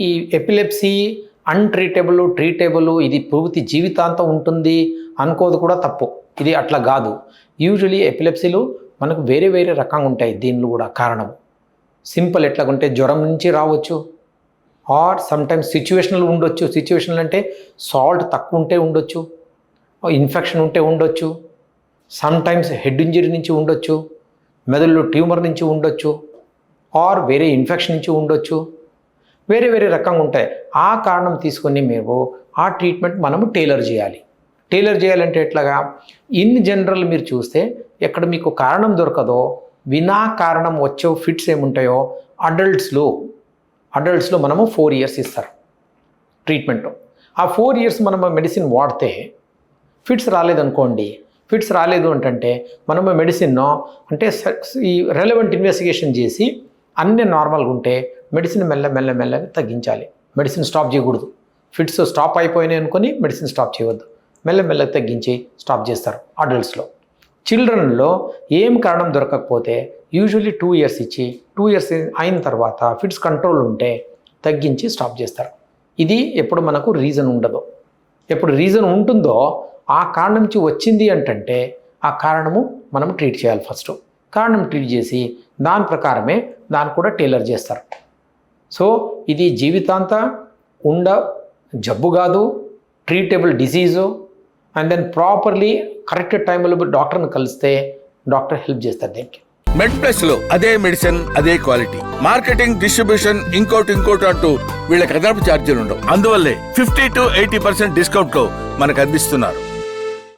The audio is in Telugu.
ఈ ఎపిలెప్సీ అన్ట్రీటబుల్, ట్రీటబుల్, ఇది పూర్తి జీవితాంతం ఉంటుంది అనుకోదు కూడా తప్పు. ఇది అట్లా కాదు. యూజువలీ ఎపిలెప్సీలు మనకు వేరే వేరే రకంగా ఉంటాయి. దీనిలో కూడా కారణం సింపుల్ ఎట్లాగుంటే జ్వరం నుంచి రావచ్చు, ఆర్ సమ్టైమ్స్ సిచ్యువేషనల్ ఉండొచ్చు. సిచ్యువేషనల్ అంటే సాల్ట్ తక్కువ ఉంటే ఉండొచ్చు, ఇన్ఫెక్షన్ ఉంటే ఉండొచ్చు, సమ్టైమ్స్ హెడ్ ఇంజరీ నుంచి ఉండొచ్చు, మెదడులో ట్యూమర్ నుంచి ఉండొచ్చు, ఆర్ వేరే ఇన్ఫెక్షన్ నుంచి ఉండొచ్చు. వేరే వేరే రకంగా ఉంటాయి. ఆ కారణం తీసుకొని మేము ఆ ట్రీట్మెంట్ మనము టైలర్ చేయాలి. టైలర్ చేయాలంటే ఎట్లాగా, ఇన్ జనరల్ మీరు చూస్తే ఎక్కడ మీకు కారణం దొరకదో, వినా కారణం వచ్చే ఫిట్స్ ఏముంటాయో అడల్ట్స్లో మనము 4 years ఇస్తారు ట్రీట్మెంట్. ఆ 4 years మనం మెడిసిన్ వాడితే ఫిట్స్ రాలేదనుకోండి, ఫిట్స్ రాలేదు అంటే మనము మెడిసిన్ అంటే ఈ రెలవెంట్ ఇన్వెస్టిగేషన్ చేసి అన్నీ నార్మల్గా ఉంటే మెడిసిన్ మెల్లగా తగ్గించాలి. మెడిసిన్ స్టాప్ చేయకూడదు. ఫిట్స్ స్టాప్ అయిపోయినాయి అనుకొని మెడిసిన్ స్టాప్ చేయవద్దు, మెల్లగా తగ్గించి స్టాప్ చేస్తారు అడల్ట్స్లో. చిల్డ్రన్లో ఏం కారణం దొరకకపోతే యూజువల్లీ 2 years ఇచ్చి 2 years అయిన తర్వాత ఫిట్స్ కంట్రోల్ ఉంటే తగ్గించి స్టాప్ చేస్తారు. ఇది ఎప్పుడు మనకు రీజన్ ఉండదు. ఎప్పుడు రీజన్ ఉంటుందో ఆ కారణం నుంచి వచ్చింది అంటే ఆ కారణము మనం ట్రీట్ చేయాలి. ఫస్ట్ కారణం ట్రీట్ చేసి దాని ప్రకారమే దాన్ని కూడా టైలర్ చేస్తారు. సో ఇది జీవితాంత జబ్బు కాదు, treatable disease. And then properly correct టైంలో డాక్టర్ని కలిస్తే డాక్టర్ హెల్ప్ చేస్తారు దీనికి. మెడ్ ప్లస్ లో అదే మెడిసిన్, అదే క్వాలిటీ, మార్కెటింగ్, డిస్ట్రిబ్యూషన్, ఇంకోటి అంటూ వీళ్ళకి అదనపు ఛార్జీలు ఉండవు. అందువల్లే 50 to 80% డిస్కౌంట్ లో మనకు అందిస్తున్నారు.